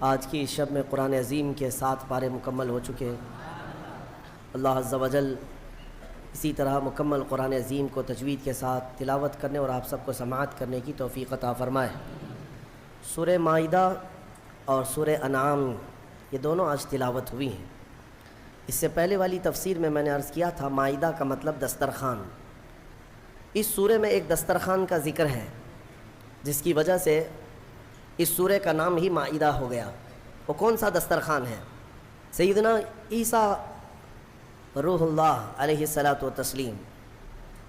آج کی شب میں قرآن عظیم کے 7 پارے مکمل ہو چکے ہیں۔ اللہ عز و جل اسی طرح مکمل قرآن عظیم کو تجوید کے ساتھ تلاوت کرنے اور آپ سب کو سماعت کرنے کی توفیق عطا فرمائے۔ سورہ مائدہ اور سورہ انعام یہ دونوں آج تلاوت ہوئی ہیں۔ اس سے پہلے والی تفسیر میں نے عرض کیا تھا مائدہ کا مطلب دسترخوان۔ اس سورہ میں ایک دسترخوان کا ذکر ہے جس کی وجہ سے اس سورہ کا نام ہی مائدہ ہو گیا۔ وہ کون سا دسترخوان ہے؟ سیدنا عیسیٰ روح اللہ علیہ الصلاۃ والتسلیم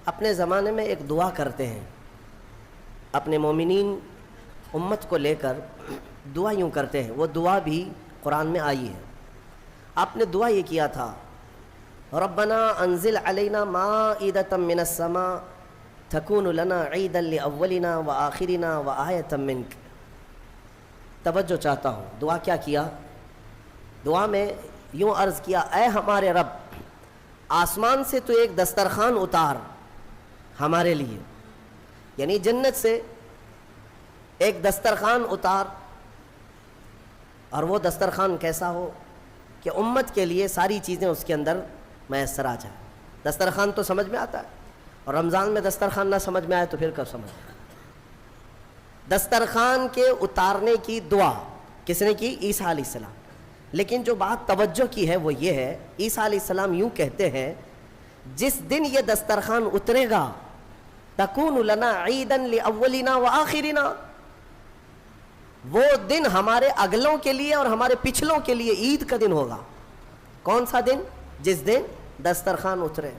اپنے زمانے میں ایک دعا کرتے ہیں، اپنے مومنین امت کو لے کر دعا یوں کرتے ہیں۔ وہ دعا بھی قرآن میں آئی ہے۔ آپ نے دعا یہ کیا تھا، ربنا انزل علینا مائدۃ من السماء تکون لنا عیدا لاولنا وآخرنا وآیۃ منک۔ توجہ چاہتا ہوں، دعا کیا کیا؟ دعا میں یوں عرض کیا، اے ہمارے رب، آسمان سے تو ایک دسترخوان اتار ہمارے لیے، یعنی جنت سے ایک دسترخوان اتار، اور وہ دسترخوان کیسا ہو کہ امت کے لیے ساری چیزیں اس کے اندر میسر آ جائیں۔ دسترخوان تو سمجھ میں آتا ہے، اور رمضان میں دسترخوان نہ سمجھ میں آئے تو پھر کب سمجھ میں آئے؟ دسترخوان کے اتارنے کی دعا کس نے کی؟ عیسیٰ علیہ السلام۔ لیکن جو بات توجہ کی ہے وہ یہ ہے، عیسیٰ علیہ السلام یوں کہتے ہیں، جس دن یہ دسترخوان اترے گا تکون لنا عیدا لاولنا وآخرنا، وہ دن ہمارے اگلوں کے لیے اور ہمارے پچھلوں کے لیے عید کا دن ہوگا۔ کون سا دن؟ جس دن دسترخوان اترے۔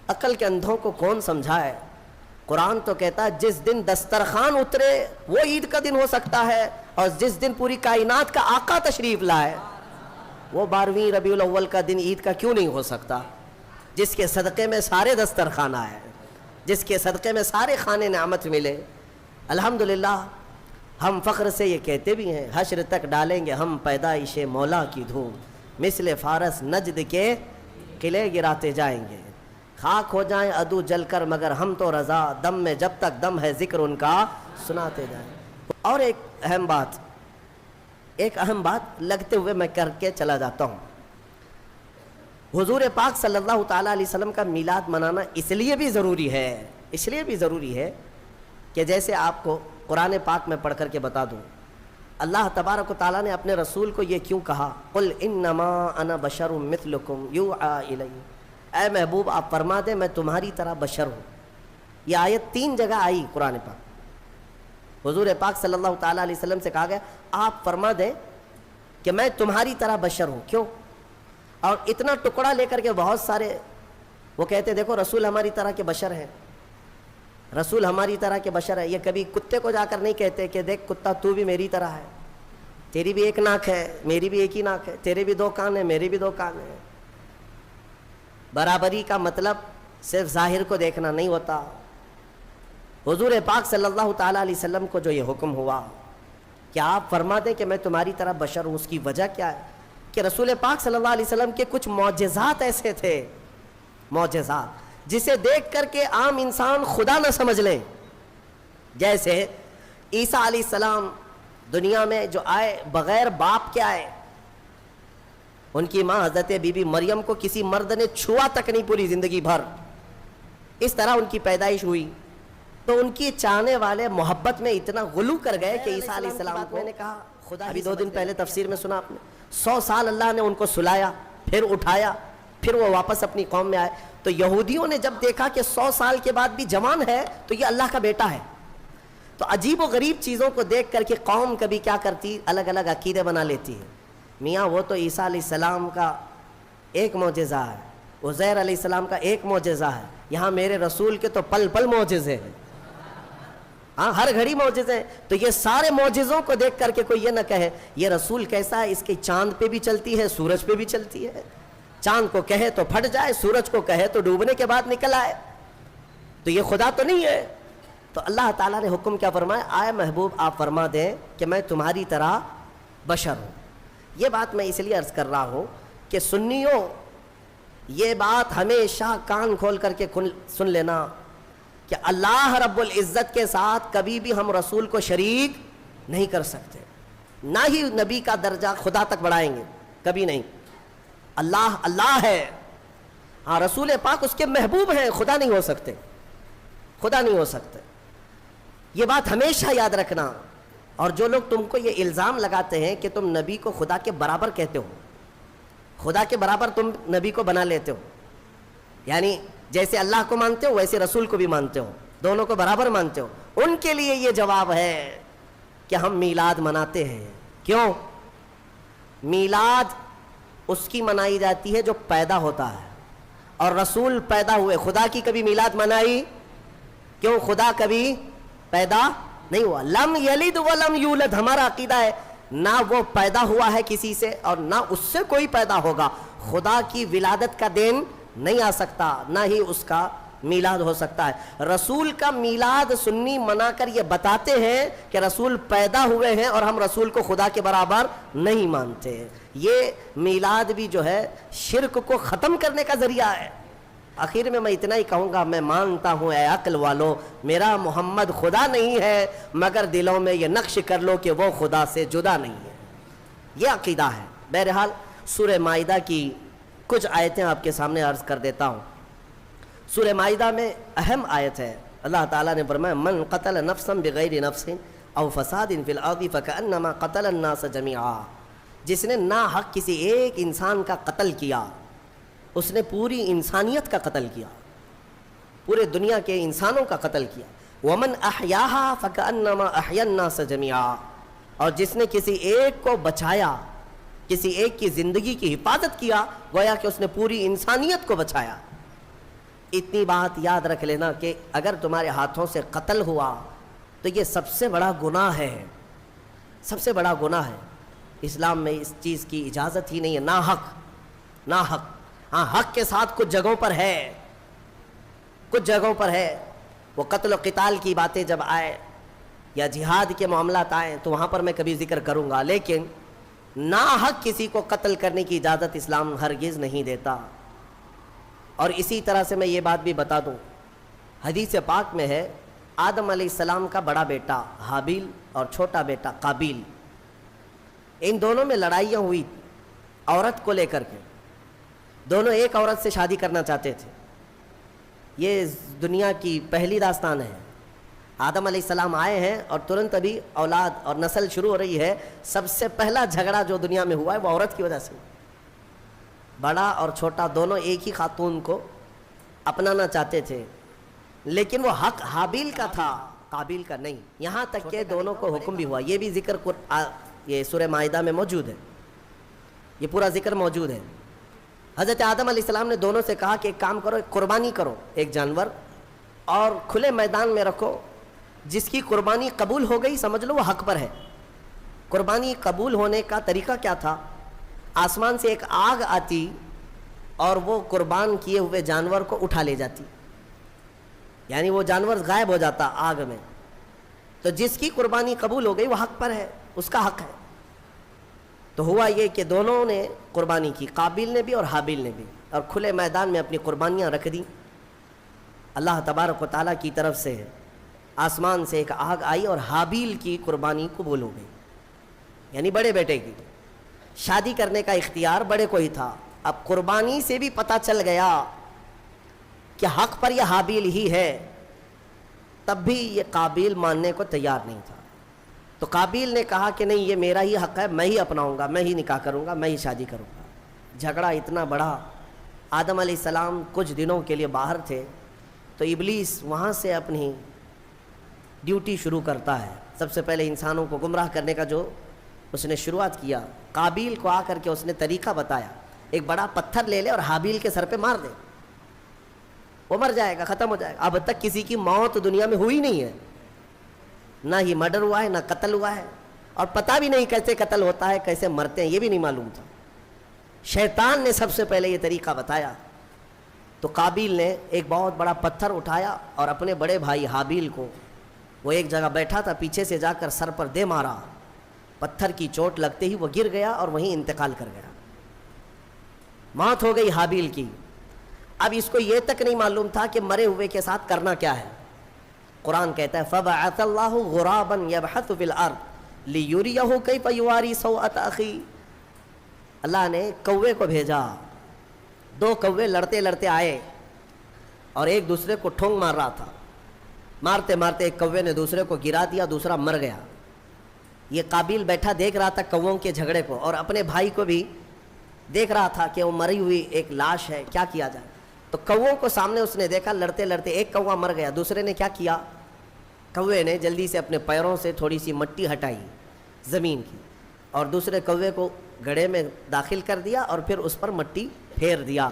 عقل کے اندھوں کو کون سمجھائے؟ قرآن تو کہتا ہے جس دن دسترخوان اترے وہ عید کا دن ہو سکتا ہے، اور جس دن پوری کائنات کا آقا تشریف لائے وہ 12ویں ربیع الاول کا دن عید کا کیوں نہیں ہو سکتا؟ جس کے صدقے میں سارے دسترخوان آئے، جس کے صدقے میں سارے کھانے نعمت ملے۔ الحمدللہ ہم فخر سے یہ کہتے بھی ہیں، حشر تک ڈالیں گے ہم پیدائش مولا کی دھوم، مثل فارس نجد کے قلعے گراتے جائیں گے، خاک ہو جائیں عدو جل کر مگر ہم تو رضا، دم میں جب تک دم ہے ذکر ان کا سناتے جائیں۔ اور ایک اہم بات لگتے ہوئے میں کر کے چلا جاتا ہوں۔ حضور پاک صلی اللہ تعالیٰ علیہ وسلم کا میلاد منانا اس لیے بھی ضروری ہے کہ جیسے آپ کو قرآن پاک میں پڑھ کر کے بتا دوں، اللہ تبارک و تعالیٰ نے اپنے رسول کو یہ کیوں کہا، قل انما انا بشر مثلکم یوحی الی، اے محبوب آپ فرما دیں میں تمہاری طرح بشر ہوں۔ یہ آیت 3 جگہ آئی قرآن پاک۔ حضور پاک صلی اللہ تعالیٰ علیہ وسلم سے کہا گیا آپ فرما دیں کہ میں تمہاری طرح بشر ہوں۔ کیوں؟ اور اتنا ٹکڑا لے کر کے بہت سارے وہ کہتے دیکھو رسول ہماری طرح کے بشر ہیں، رسول ہماری طرح کے بشر ہے۔ یہ کبھی کتے کو جا کر نہیں کہتے کہ دیکھ کتا تو بھی میری طرح ہے، تیری بھی ایک ناک ہے میری بھی ایک ہی ناک ہے، تیرے بھی 2 کان ہیں میرے بھی 2 کان ہیں۔ برابری کا مطلب صرف ظاہر کو دیکھنا نہیں ہوتا۔ حضور پاک صلی اللہ تعالیٰ علیہ وسلم کو جو یہ حکم ہوا کہ آپ فرما دیں کہ میں تمہاری طرح بشر ہوں، اس کی وجہ کیا ہے کہ رسول پاک صلی اللہ علیہ وسلم کے کچھ معجزات ایسے تھے، معجزات جسے دیکھ کر کے عام انسان خدا نہ سمجھ لیں۔ جیسے عیسیٰ علیہ السلام دنیا میں جو آئے بغیر باپ کے آئے، ان کی ماں حضرت بی بی مریم کو کسی مرد نے چھوا تک نہیں پوری زندگی بھر، اس طرح ان کی پیدائش ہوئی۔ تو ان کی چاہنے والے محبت میں اتنا غلو کر گئے کہ عیسیٰ علیہ السلام کو میں نے کہا خدا ابھی 2 دن پہلے تفسیر میں سنا آپ نے، 100 سال اللہ نے ان کو سلایا، پھر اٹھایا، پھر وہ واپس اپنی قوم میں آئے۔ تو یہودیوں نے جب دیکھا کہ 100 سال کے بعد بھی جوان ہے تو یہ اللہ کا بیٹا ہے، تو عجیب و غریب چیزوں کو دیکھ کر کے قوم کبھی کیا کرتی، الگ الگ عقیدے بنا لیتی ہے۔ میاں وہ تو عیسیٰ علیہ السلام کا ایک معجزہ ہے، عزیر علیہ السلام کا ایک معجزہ ہے، یہاں میرے رسول کے تو پل پل معجزے ہیں، ہاں ہر گھڑی معجزے ہیں۔ تو یہ سارے معجزوں کو دیکھ کر کے کوئی یہ نہ کہے یہ رسول کیسا ہے، اس کی چاند پہ بھی چلتی ہے سورج پہ بھی چلتی ہے، چاند کو کہے تو پھٹ جائے، سورج کو کہے تو ڈوبنے کے بعد نکل آئے، تو یہ خدا تو نہیں ہے۔ تو اللہ تعالیٰ نے حکم کیا فرمایا، آئے محبوب آپ فرما دیں کہ میں تمہاری طرح بشر ہوں۔ یہ بات میں اس لیے عرض کر رہا ہوں کہ سنیوں یہ بات ہمیشہ کان کھول کر کے سن لینا کہ اللہ رب العزت کے ساتھ کبھی بھی ہم رسول کو شریک نہیں کر سکتے۔ نہ ہی نبی کا درجہ خدا تک بڑھائیں گے، کبھی نہیں۔ اللہ اللہ ہے، ہاں رسول پاک اس کے محبوب ہیں، خدا نہیں ہو سکتے، خدا نہیں ہو سکتے، یہ بات ہمیشہ یاد رکھنا۔ اور جو لوگ تم کو یہ الزام لگاتے ہیں کہ تم نبی کو خدا کے برابر کہتے ہو، خدا کے برابر تم نبی کو بنا لیتے ہو، یعنی جیسے اللہ کو مانتے ہو ویسے رسول کو بھی مانتے ہو، دونوں کو برابر مانتے ہو، ان کے لیے یہ جواب ہے کہ ہم میلاد مناتے ہیں۔ کیوں؟ میلاد اس کی منائی جاتی ہے جو پیدا ہوتا ہے، اور رسول پیدا ہوئے، خدا کی کبھی میلاد منائی؟ کیوں؟ خدا کبھی پیدا نہیں ہوا، لم یلد ولم یولد، ہمارا عقیدہ ہے نہ وہ پیدا ہوا ہے کسی سے اور نہ اس سے کوئی پیدا ہوگا، خدا کی ولادت کا دین نہیں آ سکتا، نہ ہی اس کا میلاد ہو سکتا ہے۔ رسول کا میلاد سنی منا کر یہ بتاتے ہیں کہ رسول پیدا ہوئے ہیں اور ہم رسول کو خدا کے برابر نہیں مانتے۔ یہ میلاد بھی جو ہے شرک کو ختم کرنے کا ذریعہ ہے۔ آخر میں اتنا ہی کہوں گا، میں مانتا ہوں اے عقل والو، میرا محمد خدا نہیں ہے، مگر دلوں میں یہ نقش کر لو کہ وہ خدا سے جدا نہیں ہے، یہ عقیدہ ہے۔ بہرحال سورہ مائدہ کی کچھ آیتیں آپ کے سامنے عرض کر دیتا ہوں۔ سورہ مائدہ میں اہم آیت ہے، اللہ تعالیٰ نے فرمایا من قتل نفسا بغیر نفس او فساد فی الارض فکأنما قتل الناس جميعا، جس نے ناحق کسی ایک انسان کا قتل کیا، اس نے پوری انسانیت کا قتل کیا، پورے دنیا کے انسانوں کا قتل کیا۔ ومن احیاها فکأنما احیا الناس جميعا، اور جس نے کسی ایک کو بچایا، کسی ایک کی زندگی کی حفاظت کیا، گویا کہ اس نے پوری انسانیت کو بچایا۔ اتنی بات یاد رکھ لینا کہ اگر تمہارے ہاتھوں سے قتل ہوا تو یہ سب سے بڑا گناہ ہے، سب سے بڑا گناہ ہے۔ اسلام میں اس چیز کی اجازت ہی نہیں ہے، ناحق، ناحق۔ ہاں حق کے ساتھ کچھ جگہوں پر ہے، کچھ جگہوں پر ہے، وہ قتل و قتال کی باتیں جب آئے یا جہاد کے معاملات آئیں تو وہاں پر میں کبھی ذکر کروں گا، لیکن ناحق کسی کو قتل کرنے کی اجازت اسلام ہرگز نہیں دیتا۔ اور اسی طرح سے میں یہ بات بھی بتا دوں، حدیث پاک میں ہے آدم علیہ السلام کا بڑا بیٹا حابیل اور چھوٹا بیٹا قابیل، ان دونوں میں لڑائیاں ہوئی عورت کو لے کر کے، دونوں ایک عورت سے شادی کرنا چاہتے تھے۔ یہ دنیا کی پہلی داستان ہے، آدم علیہ السلام آئے ہیں اور ترنت ابھی اولاد اور نسل شروع ہو رہی ہے۔ سب سے پہلا جھگڑا جو دنیا میں ہوا ہے وہ عورت کی وجہ سے، بڑا اور چھوٹا دونوں ایک ہی خاتون کو اپنانا چاہتے تھے، لیکن وہ حق حابیل کا تھا، قابیل کا نہیں۔ یہاں تک کہ دونوں کو حکم بھی ہوا، یہ بھی ذکر یہ سورہ مائدہ میں موجود ہے، یہ پورا ذکر موجود ہے۔ حضرت آدم علیہ السلام نے دونوں سے کہا کہ ایک کام کرو، ایک قربانی کرو، ایک جانور، اور کھلے میدان میں رکھو، جس کی قربانی قبول ہو گئی سمجھ لو وہ حق پر ہے۔ قربانی قبول ہونے کا طریقہ کیا تھا؟ آسمان سے ایک آگ آتی اور وہ قربان کیے ہوئے جانور کو اٹھا لے جاتی، یعنی وہ جانور غائب ہو جاتا آگ میں۔ تو جس کی قربانی قبول ہو گئی وہ حق پر ہے، اس کا حق ہے۔ تو ہوا یہ کہ دونوں نے قربانی کی، قابیل نے بھی اور حابیل نے بھی، اور کھلے میدان میں اپنی قربانیاں رکھ دیں۔ اللہ تبارک و تعالیٰ کی طرف سے آسمان سے ایک آگ آئی اور حابیل کی قربانی قبول ہو گئی، یعنی بڑے بیٹے کی۔ شادی کرنے کا اختیار بڑے کو ہی تھا۔ اب قربانی سے بھی پتہ چل گیا کہ حق پر یہ حابیل ہی ہے، تب بھی یہ قابیل ماننے کو تیار نہیں تھا۔ تو قابیل نے کہا کہ نہیں، یہ میرا ہی حق ہے، میں ہی اپناؤں گا، میں ہی نکاح کروں گا، میں ہی شادی کروں گا۔ جھگڑا اتنا بڑا، آدم علیہ السلام کچھ دنوں کے لیے باہر تھے تو ابلیس وہاں سے اپنی ڈیوٹی شروع کرتا ہے۔ سب سے پہلے انسانوں کو گمراہ کرنے کا جو اس نے شروعات کیا، قابیل کو آ کر کے اس نے طریقہ بتایا، ایک بڑا پتھر لے لے اور حابیل کے سر پہ مار دے، وہ مر جائے گا، ختم ہو جائے گا۔ اب تک کسی کی موت دنیا میں ہوئی نہیں ہے، نہ ہی مرڈر ہوا ہے نہ قتل ہوا ہے، اور پتہ بھی نہیں کیسے قتل ہوتا ہے، کیسے مرتے ہیں، یہ بھی نہیں معلوم تھا۔ شیطان نے سب سے پہلے یہ طریقہ بتایا۔ تو قابیل نے ایک بہت بڑا پتھر اٹھایا اور اپنے بڑے بھائی حابیل کو، وہ ایک جگہ بیٹھا تھا، پیچھے سے جا کر سر پر دے مارا، پتھر کی چوٹ لگتے ہی وہ گر گیا اور وہیں انتقال کر گیا، موت ہو گئی حابیل کی۔ اب اس کو یہ تک نہیں معلوم تھا کہ مرے ہوئے کے ساتھ کرنا کیا ہے۔ قرآن کہتا ہے فَبَعَثَ اللَّهُ غُرَابًا يَبْحَثُ فِي الْأَرْضِ لیُرِیَہُ کیف یواری سوءۃ اخی، اللہ نے کوے کو بھیجا، دو کوے لڑتے لڑتے آئے اور ایک دوسرے کو ٹھونگ مار رہا تھا، مارتے مارتے ایک کوے نے دوسرے کو گرا دیا، دوسرا مر گیا۔ یہ قابیل بیٹھا دیکھ رہا تھا کووں کے جھگڑے کو، اور اپنے بھائی کو بھی دیکھ رہا تھا کہ وہ مری ہوئی ایک لاش ہے، کیا کیا جائے۔ تو کووں کو سامنے اس نے دیکھا، لڑتے لڑتے ایک کوا مر گیا، دوسرے نے کیا کیا، کوے نے جلدی سے اپنے پیروں سے تھوڑی سی مٹی ہٹائی زمین کی، اور دوسرے کوے کو گڑھے میں داخل کر دیا اور پھر اس پر مٹی پھیر دیا۔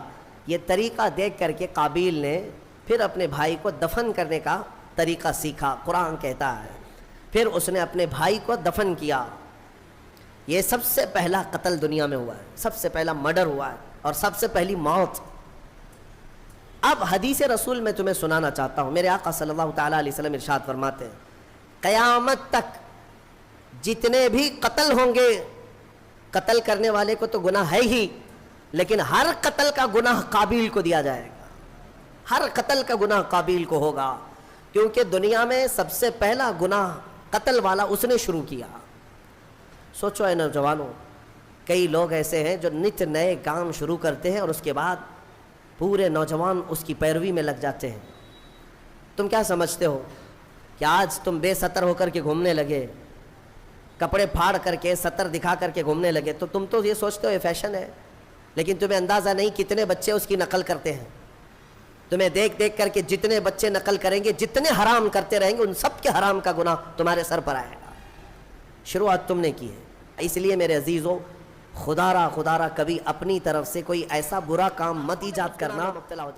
یہ طریقہ دیکھ کر کے قابیل نے پھر اپنے بھائی کو دفن کرنے کا طریقہ سیکھا، قرآن کہتا ہے، پھر اس نے اپنے بھائی کو دفن کیا۔ یہ سب سے پہلا قتل دنیا میں ہوا ہے، سب سے پہلا مرڈر ہوا ہے اور سب سے پہلی موت۔ اب حدیث رسول میں تمہیں سنانا چاہتا ہوں، میرے آقا صلی اللہ تعالیٰ علیہ وسلم ارشاد فرماتے ہیں قیامت تک جتنے بھی قتل ہوں گے، قتل کرنے والے کو تو گناہ ہے ہی، لیکن ہر قتل کا گناہ قابیل کو دیا جائے گا، ہر قتل کا گناہ قابیل کو ہوگا، کیونکہ دنیا میں سب سے پہلا گناہ قتل والا اس نے شروع کیا۔ سوچو اے نوجوانوں، کئی لوگ ایسے ہیں جو نت نئے کام شروع کرتے ہیں اور اس کے بعد پورے نوجوان اس کی پیروی میں لگ جاتے ہیں۔ تم کیا سمجھتے ہو کہ آج تم بے ستر ہو کر کے گھومنے لگے، کپڑے پھاڑ کر کے ستر دکھا کر کے گھومنے لگے، تو تم تو یہ سوچتے ہو یہ فیشن ہے، لیکن تمہیں اندازہ نہیں کتنے بچے اس کی نقل کرتے ہیں۔ تمہیں دیکھ دیکھ کر کے جتنے بچے نقل کریں گے، جتنے حرام کرتے رہیں گے، ان سب کے حرام کا گناہ تمہارے سر پر آئے گا۔ شروعات تم نے کی ہے، اس لیے میرے عزیزوں، خدا را کبھی اپنی طرف سے کوئی ایسا برا کام مت ایجاد کرنا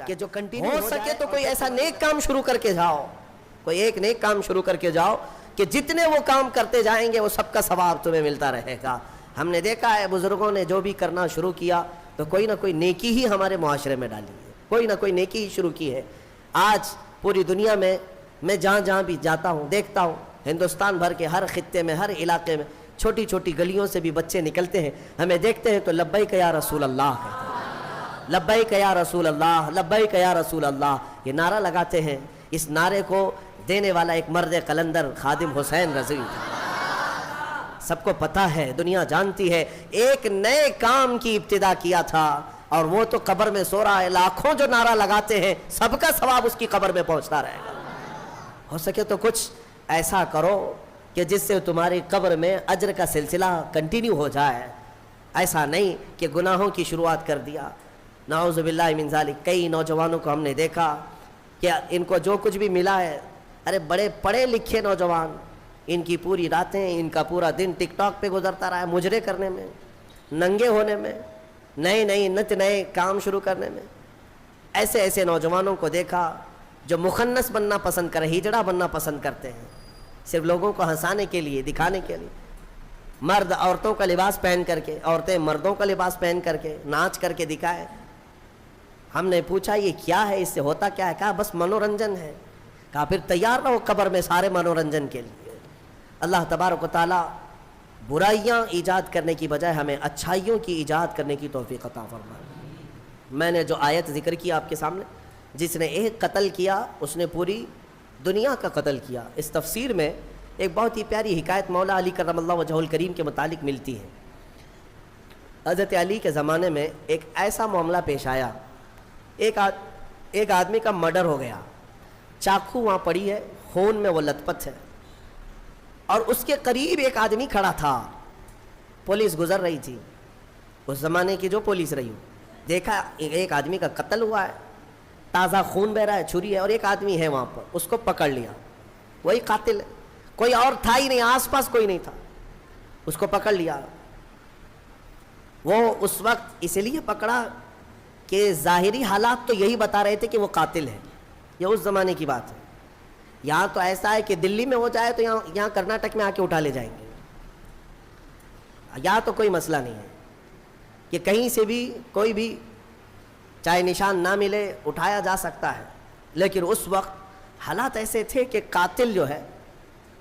کہ جو کنٹینیو ہو سکے تو کوئی ایسا نیک کام شروع کر کے جاؤ، کوئی ایک نیک کام شروع کر کے جاؤ کہ جتنے وہ کام کرتے جائیں گے وہ سب کا ثواب تمہیں ملتا رہے گا۔ ہم نے دیکھا ہے بزرگوں نے جو بھی کرنا شروع کیا تو کوئی نہ کوئی نیکی ہی ہمارے معاشرے میں ڈالی ہے، کوئی نہ کوئی نیکی ہی شروع کی ہے۔ آج پوری دنیا میں جہاں جہاں بھی جاتا ہوں دیکھتا ہوں، ہندوستان بھر کے ہر خطے میں، ہر علاقے میں چھوٹی چھوٹی گلیوں سے بھی بچے نکلتے ہیں، ہمیں دیکھتے ہیں تو لبیک یا رسول اللہ کہتے ہیں، لبیک یا رسول اللہ، لبیک یا رسول اللہ، یہ نعرہ لگاتے ہیں۔ اس نعرے کو دینے والا ایک مرد قلندر خادم حسین رضوی تھا، سب کو پتہ ہے، دنیا جانتی ہے، ایک نئے کام کی ابتدا کیا تھا، اور وہ تو قبر میں سو رہا ہے۔ لاکھوں جو نعرہ لگاتے ہیں سب کا ثواب اس کی قبر میں پہنچتا رہے گا۔ ہو سکے تو کچھ ایسا کرو کہ جس سے تمہاری قبر میں اجر کا سلسلہ کنٹینیو ہو جائے، ایسا نہیں کہ گناہوں کی شروعات کر دیا۔ نعوذ باللہ من ذالک، کئی نوجوانوں کو ہم نے دیکھا کہ ان کو جو کچھ بھی ملا ہے، ارے بڑے پڑھے لکھے نوجوان، ان کی پوری راتیں، ان کا پورا دن ٹک ٹاک پہ گزرتا رہا ہے، مجرے کرنے میں، ننگے ہونے میں، نئے نئے کام شروع کرنے میں۔ ایسے ایسے نوجوانوں کو دیکھا جو مخنث بننا پسند کرے، ہجڑا بننا پسند کرتے ہیں، صرف لوگوں کو ہنسانے کے لیے، دکھانے کے لیے، مرد عورتوں کا لباس پہن کر کے، عورتیں مردوں کا لباس پہن کر کے ناچ کر کے دکھائے۔ ہم نے پوچھا یہ کیا ہے، اس سے ہوتا کیا ہے؟ کہا بس منورنجن ہے۔ کہا پھر تیار رہو قبر میں سارے منورنجن کے لیے۔ اللہ تبارک و تعالیٰ برائیاں ایجاد کرنے کی بجائے ہمیں اچھائیوں کی ایجاد کرنے کی توفیق عطا فرمائے۔ میں نے جو آیت ذکر کی آپ کے سامنے، جس نے ایک قتل کیا اس نے پوری دنیا کا قتل کیا۔ اس تفسیر میں ایک بہت ہی پیاری حکایت مولا علی کرم اللہ وجہہ الکریم کے متعلق ملتی ہے۔ حضرت علی کے زمانے میں ایک ایسا معاملہ پیش آیا، ایک آدمی کا مرڈر ہو گیا، چاقو وہاں پڑی ہے، خون میں وہ لت پت ہے، اور اس کے قریب ایک آدمی کھڑا تھا۔ پولیس گزر رہی تھی، اس زمانے کی جو پولیس رہی ہو، دیکھا ایک آدمی کا قتل ہوا ہے، تازہ خون بہ رہا ہے، چھری ہے، اور ایک آدمی ہے وہاں پر، اس کو پکڑ لیا، وہی قاتل ہے، کوئی اور تھا ہی نہیں، آس پاس کوئی نہیں تھا، اس کو پکڑ لیا۔ وہ اس وقت اس لیے پکڑا کہ ظاہری حالات تو یہی بتا رہے تھے کہ وہ قاتل ہے، یہ اس زمانے کی بات ہے۔ یہاں تو ایسا ہے کہ دلی میں ہو جائے تو یہاں کرناٹک میں آ کے اٹھا لے جائیں گے، یہاں تو کوئی مسئلہ نہیں ہے کہ کہیں سے بھی کوئی بھی چاہے نشان نہ ملے اٹھایا جا سکتا ہے، لیکن اس وقت حالات ایسے تھے کہ قاتل جو ہے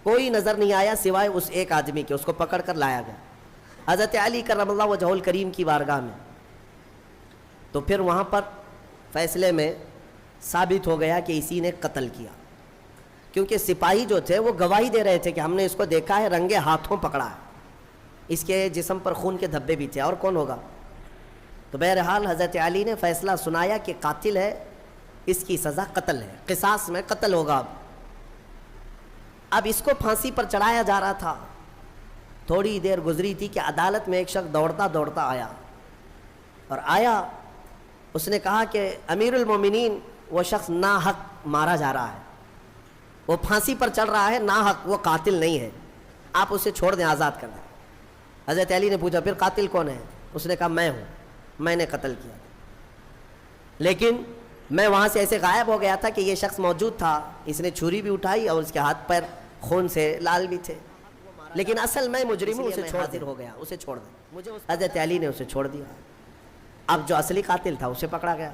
کوئی نظر نہیں آیا سوائے اس ایک آدمی کے، اس کو پکڑ کر لایا گیا حضرت علی کرم اللہ وجہہ الکریم کی بارگاہ میں۔ تو پھر وہاں پر فیصلے میں ثابت ہو گیا کہ اسی نے قتل کیا، کیونکہ سپاہی جو تھے وہ گواہی دے رہے تھے کہ ہم نے اس کو دیکھا ہے، رنگے ہاتھوں پکڑا ہے، اس کے جسم پر خون کے دھبے بھی تھے، اور کون ہوگا؟ تو بہرحال حضرت علی نے فیصلہ سنایا کہ قاتل ہے، اس کی سزا قتل ہے، قصاص میں قتل ہوگا۔ اب اس کو پھانسی پر چڑھایا جا رہا تھا۔ تھوڑی دیر گزری تھی کہ عدالت میں ایک شخص دوڑتا دوڑتا آیا، اس نے کہا کہ امیر المومنین، وہ شخص ناحق مارا جا رہا ہے، وہ پھانسی پر چڑھ رہا ہے ناحق، وہ قاتل نہیں ہے، آپ اسے چھوڑ دیں، آزاد کر دیں۔ حضرت علی نے پوچھا پھر قاتل کون ہے؟ اس نے کہا میں ہوں، میں نے قتل کیا، لیکن میں وہاں سے ایسے غائب ہو گیا تھا کہ یہ شخص موجود تھا، اس نے چھری بھی اٹھائی اور اس کے ہاتھ پیر خون سے لال بھی تھے، لیکن اصل میں مجرم ہوں، اسے حاضر ہو گیا، اسے چھوڑ دیں۔ حضرت علی نے اسے چھوڑ دیا۔ اب جو اصلی قاتل تھا اسے پکڑا گیا،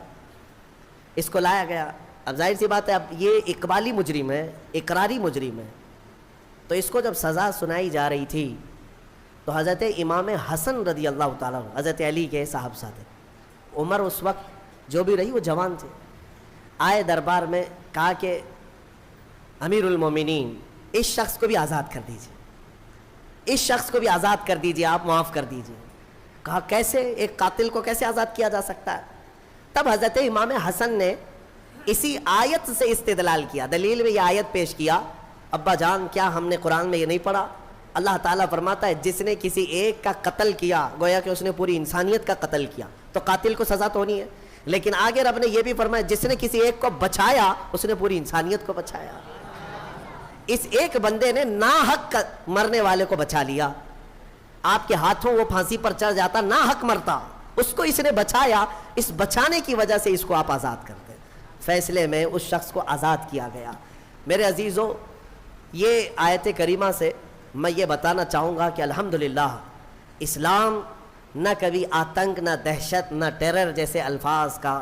اس کو لایا گیا۔ اب ظاہر سی بات ہے، اب یہ اقبالی مجرم ہے، اقراری مجرم ہے، تو اس کو جب سزا سنائی جا رہی تھی تو حضرت امام حسن رضی اللہ تعالیٰ عنہ، حضرت علی کے صاحبزادے، عمر اس وقت جو بھی رہی وہ جوان تھے، آئے دربار میں، کہا کہ امیر المومنین اس شخص کو بھی آزاد کر دیجیے، اس شخص کو بھی آزاد کر دیجیے، آپ معاف کر دیجیے۔ کہا کیسے، ایک قاتل کو کیسے آزاد کیا جا سکتا ہے؟ تب حضرت امام حسن نے اسی آیت سے استدلال کیا، دلیل میں یہ آیت پیش کیا، ابا جان کیا ہم نے قرآن میں یہ نہیں پڑھا؟ اللہ تعالیٰ فرماتا ہے جس نے کسی ایک کا قتل کیا گویا کہ اس نے پوری انسانیت کا قتل کیا، تو قاتل کو سزا تو ہونی ہے، لیکن آگے رب نے یہ بھی فرمایا جس نے کسی ایک کو بچایا اس نے پوری انسانیت کو بچایا۔ اس ایک بندے نے ناحق مرنے والے کو بچا لیا، آپ کے ہاتھوں وہ پھانسی پر چڑھ جاتا، ناحق مرتا، اس کو اس نے بچایا، اس بچانے کی وجہ سے اس کو آپ آزاد کرتے۔ فیصلے میں اس شخص کو آزاد کیا گیا۔ میرے عزیزو، یہ آیت کریمہ سے میں یہ بتانا چاہوں گا کہ الحمدللہ اسلام نہ کبھی آتنک، نہ دہشت، نہ ٹیرر جیسے الفاظ کا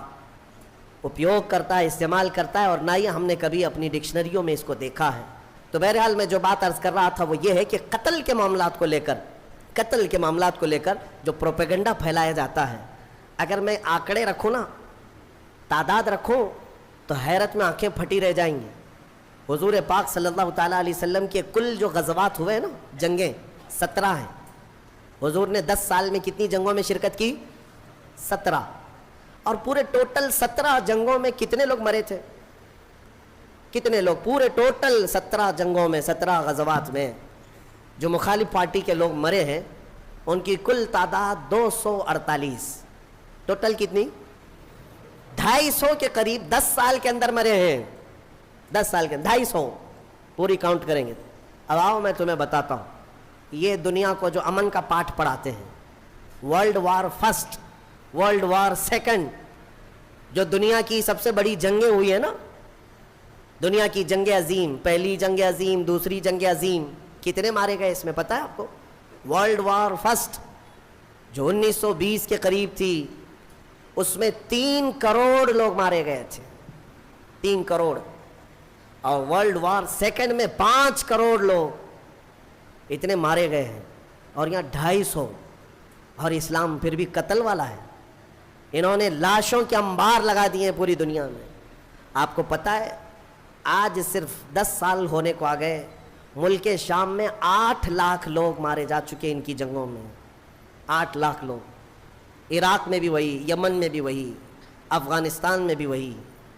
اپیوگ کرتا ہے، استعمال کرتا ہے، اور نہ ہی ہم نے کبھی اپنی ڈکشنریوں میں اس کو دیکھا ہے۔ تو بہرحال میں جو بات عرض کر رہا تھا وہ یہ ہے کہ قتل کے معاملات کو لے کر جو پروپیگنڈا پھیلایا جاتا ہے، اگر میں آنکڑے رکھوں نا، تعداد رکھوں تو حیرت میں آنکھیں پھٹی رہ جائیں گی۔ حضور پاک صلی اللہ تعالیٰ علیہ وسلم کے کل جو غزوات ہوئے نا، جنگیں 17 ہیں۔ حضور نے 10 سال میں کتنی جنگوں میں شرکت کی؟ 17۔ اور پورے ٹوٹل 17 جنگوں میں کتنے لوگ مرے تھے؟ کتنے لوگ پورے ٹوٹل 17 جنگوں میں، 17 غزوات میں جو مخالف پارٹی کے لوگ مرے ہیں، ان کی کل تعداد 248۔ ٹوٹل کتنی؟ 250 کے قریب 10 سال کے اندر مرے ہیں، 10 سال کے 250 پوری کاؤنٹ کریں گے۔ اب آؤ میں تمہیں بتاتا ہوں، یہ دنیا کو جو امن کا پاٹھ پڑھاتے ہیں، world war first, world war second, جو دنیا کی سب سے بڑی جنگیں ہوئی ہیں نا، دنیا کی جنگ عظیم، پہلی جنگ عظیم، دوسری جنگ عظیم، کتنے مارے گئے اس میں پتہ ہے آپ کو؟ ورلڈ وار فرسٹ جو 1920 کے قریب تھی، اس میں 3 کروڑ لوگ مارے گئے تھے، 3 کروڑ۔ اور ورلڈ وار سیکنڈ میں 5 کروڑ لوگ اتنے مارے گئے ہیں، اور یہاں 250۔ اور اسلام پھر بھی قتل والا ہے، انہوں نے لاشوں کے انبار لگا دیے ہیں پوری دنیا میں۔ آپ کو پتہ ہے آج صرف 10 سال ہونے کو آ گئے، ملک شام میں 8 لاکھ لوگ مارے جا چکے ان کی جنگوں میں، 8 لاکھ لوگ۔ عراق میں بھی وہی، یمن میں بھی وہی، افغانستان میں بھی وہی،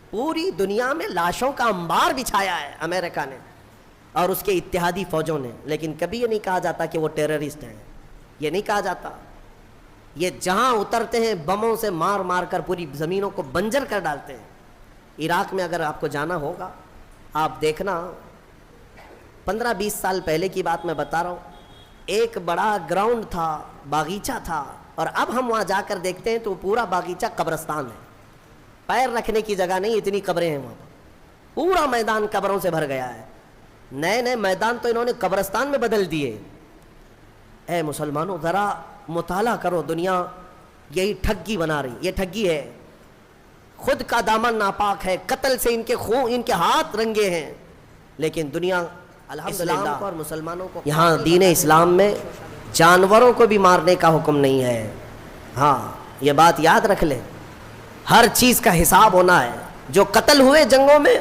پوری دنیا میں لاشوں کا انبار بچھایا ہے امریکہ نے اور اس کے اتحادی فوجوں نے۔ لیکن کبھی یہ نہیں کہا جاتا کہ وہ ٹیررسٹ ہیں، یہ نہیں کہا جاتا۔ یہ جہاں اترتے ہیں بموں سے مار مار کر پوری زمینوں کو بنجر کر ڈالتے ہیں۔ عراق میں اگر آپ کو جانا ہوگا، آپ دیکھنا، 15-20 سال پہلے کی بات میں بتا رہا ہوں، ایک بڑا گراؤنڈ تھا، باغیچہ تھا، اور اب ہم وہاں جا کر دیکھتے ہیں تو پورا باغیچہ قبرستان ہے، پیر رکھنے کی جگہ نہیں، اتنی قبریں ہیں وہاں پر، پورا میدان قبروں سے بھر گیا ہے۔ نئے نئے میدان تو انہوں نے قبرستان میں بدل دیے۔ اے مسلمانوں، ذرا مطالعہ کرو، دنیا یہی ٹھگی بنا رہی، یہ ٹھگی ہے، خود کا دامن ناپاک ہے، قتل سے ان کے خون، ان کے ہاتھ رنگے ہیں، لیکن دنیا الحمدللہ اور مسلمانوں کو یہاں دین اسلام میں جانوروں کو بھی مارنے کا حکم نہیں ہے۔ ہاں یہ بات یاد رکھ لیں، ہر چیز کا حساب ہونا ہے۔ جو قتل ہوئے جنگوں میں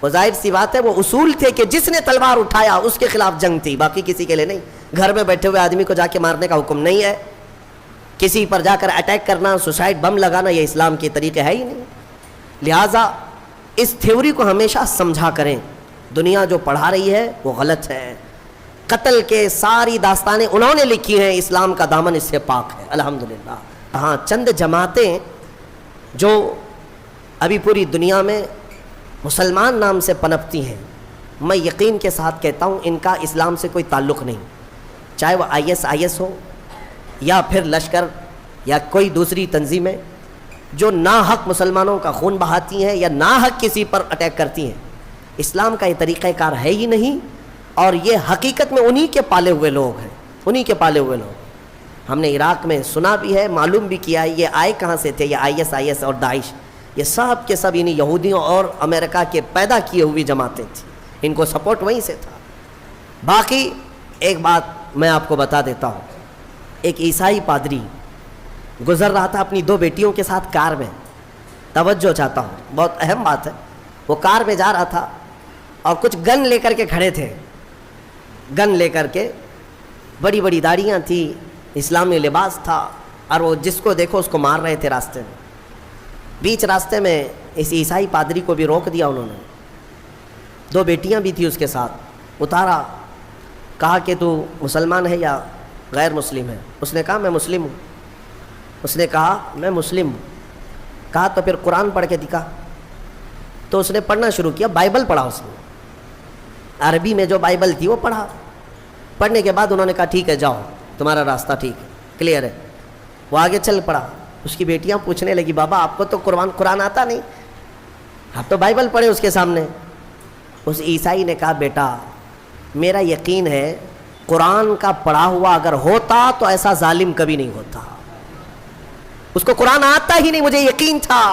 وہ ظاہر سی بات ہے وہ اصول تھے کہ جس نے تلوار اٹھایا اس کے خلاف جنگ تھی، باقی کسی کے لیے نہیں۔ گھر میں بیٹھے ہوئے آدمی کو جا کے مارنے کا حکم نہیں ہے، کسی پر جا کر اٹیک کرنا، سوسائڈ بم لگانا، یہ اسلام کے طریقے ہے ہی نہیں۔ لہٰذا اس تھیوری کو ہمیشہ سمجھا کریں، دنیا جو پڑھا رہی ہے وہ غلط ہے۔ قتل کے ساری داستانیں انہوں نے لکھی ہیں، اسلام کا دامن اس سے پاک ہے الحمدللہ۔ ہاں، چند جماعتیں جو ابھی پوری دنیا میں مسلمان نام سے پنپتی ہیں، میں یقین کے ساتھ کہتا ہوں ان کا اسلام سے کوئی تعلق نہیں، چاہے وہ IS ہو یا پھر لشکر یا کوئی دوسری تنظیمیں جو ناحق مسلمانوں کا خون بہاتی ہیں یا ناحق کسی پر اٹیک کرتی ہیں۔ اسلام کا یہ طریقہ کار ہے ہی نہیں، اور یہ حقیقت میں انہی کے پالے ہوئے لوگ ہیں، انہی کے پالے ہوئے لوگ۔ ہم نے عراق میں سنا بھی ہے، معلوم بھی کیا ہے، یہ آئے کہاں سے تھے، یہ IS اور داعش، یہ سب کے سب انہی یہودیوں اور امریکہ کے پیدا کیے ہوئی جماعتیں تھیں، ان کو سپورٹ وہیں سے تھا۔ باقی ایک بات میں آپ کو بتا دیتا ہوں، ایک عیسائی پادری گزر رہا تھا اپنی 2 بیٹیوں کے ساتھ کار میں، توجہ چاہتا ہوں، بہت اہم بات ہے۔ وہ کار میں جا رہا تھا اور کچھ گن لے کر کے کھڑے تھے، گن لے کر کے، بڑی بڑی داڑیاں تھیں، اسلامی لباس تھا، اور وہ جس کو دیکھو اس کو مار رہے تھے راستے میں۔ بیچ راستے میں اس عیسائی پادری کو بھی روک دیا انہوں نے، 2 بیٹیاں بھی تھی اس کے ساتھ، اتارا، کہا کہ تو مسلمان ہے یا غیر مسلم ہے؟ اس نے کہا میں مسلم ہوں۔ اس نے کہا میں مسلم ہوں۔ کہا تو پھر قرآن پڑھ کے دکھا۔ تو اس نے پڑھنا شروع کیا، بائبل پڑھا اس نے، عربی میں جو بائبل تھی وہ پڑھا۔ پڑھنے کے بعد انہوں نے کہا ٹھیک ہے جاؤ، تمہارا راستہ ٹھیک ہے، کلیئر ہے۔ وہ آگے چل پڑا۔ اس کی بیٹیاں پوچھنے لگی بابا آپ کو تو قرآن آتا نہیں، آپ تو بائبل پڑھے اس کے سامنے۔ اس عیسائی نے کہا بیٹا میرا یقین ہے قرآن کا پڑھا ہوا اگر ہوتا تو ایسا ظالم کبھی نہیں ہوتا۔ اس کو قرآن آتا ہی نہیں، مجھے یقین تھا،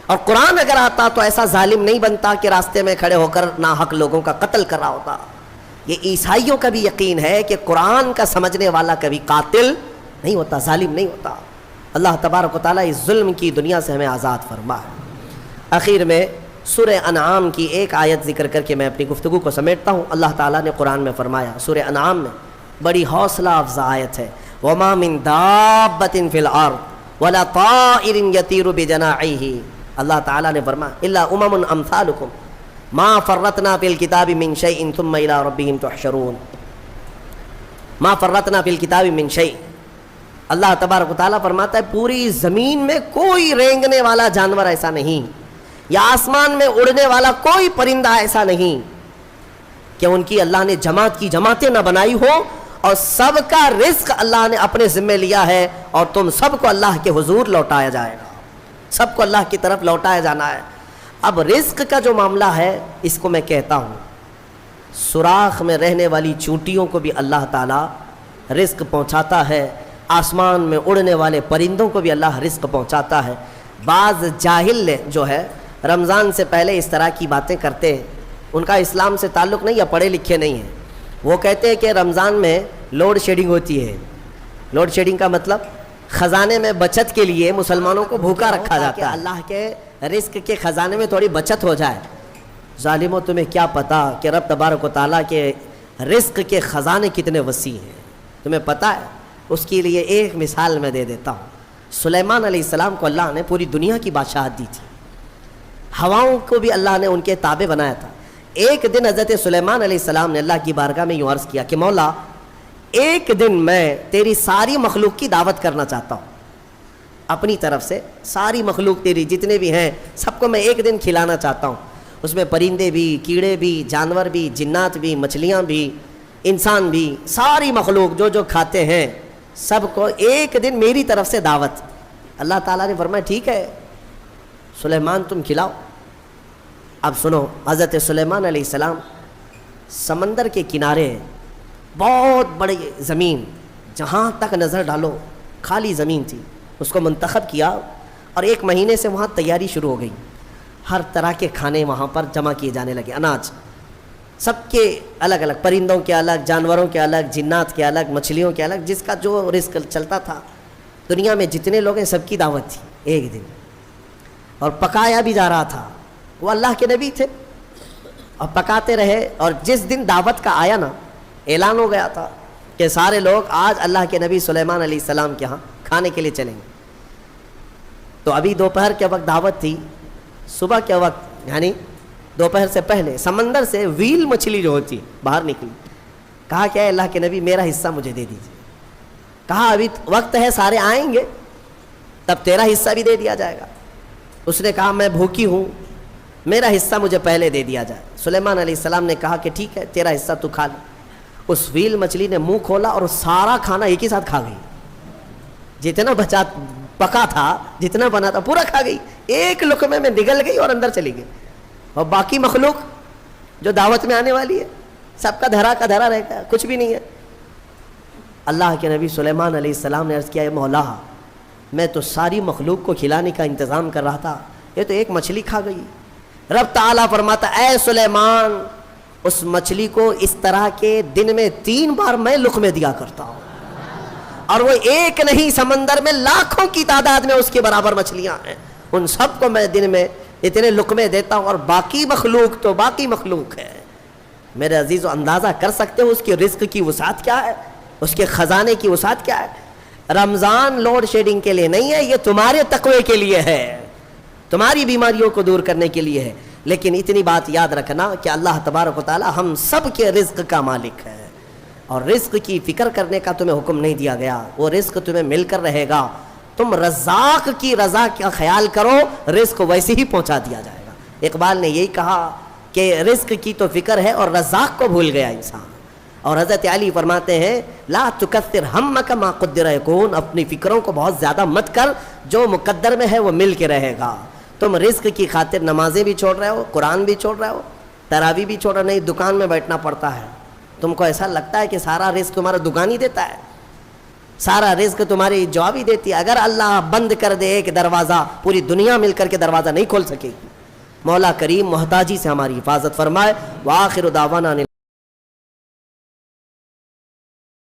اور قرآن اگر آتا تو ایسا ظالم نہیں بنتا کہ راستے میں کھڑے ہو کر ناحق لوگوں کا قتل کر رہا ہوتا۔ یہ عیسائیوں کا بھی یقین ہے کہ قرآن کا سمجھنے والا کبھی قاتل نہیں ہوتا، ظالم نہیں ہوتا۔ اللہ تبارک و تعالیٰ اس ظلم کی دنیا سے ہمیں آزاد فرمائے۔ آخر میں سورہ انعام کی ایک آیت ذکر کر کے میں اپنی گفتگو کو سمیٹتا ہوں۔ اللہ تعالیٰ نے قرآن میں فرمایا، سورہ انعام میں بڑی حوصلہ افزا آیت ہے، وَمَا مِن دَابَّةٍ فِي الْأَرْضِ وَلَا طَائِرٍ يَطِيرُ بِجَنَاحِهِ۔ اللہ تعالیٰ نے فرمایا إِلَّا أُمَمٌ أَمْثَالُكُمْ مَا فَرَّطْنَا فِي الْكِتَابِ مِنْ شَيْءٍ ثُمَّ إِلَىٰ رَبِّهِمْ تُحْشَرُونَ۔ مَا فَرَّطْنَا فِي الْكِتَابِ مِنْ شَيْءٍ، اللہ تبارک و تعالیٰ فرماتا ہے پوری زمین میں کوئی رینگنے والا جانور ایسا نہیں، یا آسمان میں اڑنے والا کوئی پرندہ ایسا نہیں کہ ان کی اللہ نے جماعت کی جماعتیں نہ بنائی ہو، اور سب کا رزق اللہ نے اپنے ذمے لیا ہے، اور تم سب کو اللہ کے حضور لوٹایا جائے گا، سب کو اللہ کی طرف لوٹایا جانا ہے۔ اب رزق کا جو معاملہ ہے اس کو میں کہتا ہوں، سوراخ میں رہنے والی چونٹیوں کو بھی اللہ تعالیٰ رزق پہنچاتا ہے، آسمان میں اڑنے والے پرندوں کو بھی اللہ رزق پہنچاتا ہے۔ بعض جاہل جو ہے رمضان سے پہلے اس طرح کی باتیں کرتے ہیں، ان کا اسلام سے تعلق نہیں یا پڑھے لکھے نہیں ہیں۔ وہ کہتے ہیں کہ رمضان میں لوڈ شیڈنگ ہوتی ہے۔ لوڈ شیڈنگ کا مطلب خزانے میں بچت کے لیے مسلمانوں کو بھوکا رکھا جاتا ہے، اللہ کے رزق کے خزانے میں تھوڑی بچت ہو جائے۔ ظالموں تمہیں کیا پتا کہ رب تبارک و تعالیٰ کے رزق کے خزانے کتنے وسیع ہیں، تمہیں پتہ ہے؟ اس کے لیے ایک مثال میں دے دیتا ہوں۔ سلیمان علیہ السلام کو اللہ نے پوری دنیا کی بادشاہت دی تھی، ہواؤں کو بھی اللہ نے ان کے تابع بنایا تھا۔ ایک دن حضرت سلیمان علیہ السلام نے اللہ کی بارگاہ میں یوں عرض کیا کہ مولا ایک دن میں تیری ساری مخلوق کی دعوت کرنا چاہتا ہوں، اپنی طرف سے ساری مخلوق تیری جتنے بھی ہیں سب کو میں ایک دن کھلانا چاہتا ہوں، اس میں پرندے بھی، کیڑے بھی، جانور بھی، جنات بھی، مچھلیاں بھی، انسان بھی، ساری مخلوق جو جو کھاتے ہیں سب کو ایک دن میری طرف سے دعوت۔ اللہ تعالیٰ نے فرمایا ٹھیک ہے سلیمان تم کھلاؤ۔ اب سنو، حضرت سلیمان علیہ السلام سمندر کے کنارے بہت بڑی زمین، جہاں تک نظر ڈالو خالی زمین تھی، اس کو منتخب کیا، اور 1 مہینے سے وہاں تیاری شروع ہو گئی۔ ہر طرح کے کھانے وہاں پر جمع کیے جانے لگے، اناج سب کے الگ الگ، پرندوں کے الگ، جانوروں کے الگ، جنات کے الگ، مچھلیوں کے الگ، جس کا جو رزق چلتا تھا دنیا میں جتنے لوگ ہیں سب کی دعوت تھی ایک دن، اور پکایا بھی جا رہا تھا۔ وہ اللہ کے نبی تھے، اور پکاتے رہے. اور جس دن دعوت کا آیا نا, اعلان ہو گیا تھا کہ سارے لوگ آج اللہ کے نبی سلیمان علیہ السلام کے ہاں کھانے کے لیے چلیں گے. تو ابھی دوپہر کے وقت دعوت تھی. صبح کے وقت یعنی دوپہر سے پہلے سمندر سے ویل مچھلی جو ہوتی باہر نکلی. کہا کہ اے اللہ کے نبی میرا حصہ مجھے دے دیجیے. کہا ابھی وقت ہے, سارے آئیں گے تب تیرا حصہ بھی دے دیا جائے گا. اس نے کہا میں بھوکی ہوں, میرا حصہ مجھے پہلے دے دیا جائے. سلیمان علیہ السلام نے کہا کہ ٹھیک ہے تیرا حصہ تو کھا لے. اس ویل مچھلی نے منہ کھولا اور سارا کھانا ایک ہی ساتھ کھا گئی. جتنا بچا پکا تھا, جتنا بنا تھا پورا کھا گئی. ایک لقمے میں نگل گئی اور اندر چلی گئی. اور باقی مخلوق جو دعوت میں آنے والی ہے سب کا دھرا رہ گیا, کچھ بھی نہیں ہے. اللہ کے نبی سلیمان علیہ السلام نے عرض کیا, اے مولا میں تو ساری مخلوق کو کھلانے کا انتظام کر رہا تھا, یہ تو ایک مچھلی کھا گئی. رب تعالیٰ فرماتا اے سلیمان اس مچھلی کو اس طرح کے دن میں 3 بار میں لقمے دیا کرتا ہوں, اور وہ ایک نہیں, سمندر میں لاکھوں کی تعداد میں اس کے برابر مچھلیاں ہیں. ان سب کو میں دن میں اتنے لقمے دیتا ہوں, اور باقی مخلوق تو باقی مخلوق ہے. میرے عزیزو اندازہ کر سکتے ہو اس کی رزق کی وسعت کیا ہے, اس کے خزانے کی وسعت کیا ہے. رمضان لوڈ شیڈنگ کے لیے نہیں ہے, یہ تمہارے تقوی کے لیے ہے, تمہاری بیماریوں کو دور کرنے کے لیے ہے. لیکن اتنی بات یاد رکھنا کہ اللہ تبارک و تعالی ہم سب کے رزق کا مالک ہے, اور رزق کی فکر کرنے کا تمہیں حکم نہیں دیا گیا. وہ رزق تمہیں مل کر رہے گا, تم رزاق کی رضا کا خیال کرو, رزق ویسے ہی پہنچا دیا جائے گا. اقبال نے یہی کہا کہ رزق کی تو فکر ہے اور رزاق کو بھول گیا انسان. اور حضرت علی فرماتے ہیں لا تکثر ہمک ما قدر یکون, اپنی فکروں کو بہت زیادہ مت کر, جو مقدر میں ہے وہ مل کے رہے گا. تم رزق کی خاطر نمازیں بھی چھوڑ رہے ہو, قرآن بھی چھوڑ رہے ہو, تراویح بھی چھوڑ رہے, نہیں دکان میں بیٹھنا پڑتا ہے. تم کو ایسا لگتا ہے کہ سارا رزق تمہارا دکان ہی دیتا ہے, سارا رزق تمہاری جاب ہی دیتی ہے. اگر اللہ بند کر دے ایک دروازہ, پوری دنیا مل کر کے دروازہ نہیں کھول سکے گی. مولا کریم محتاجی سے ہماری حفاظت فرمائے. وآخر دعوانا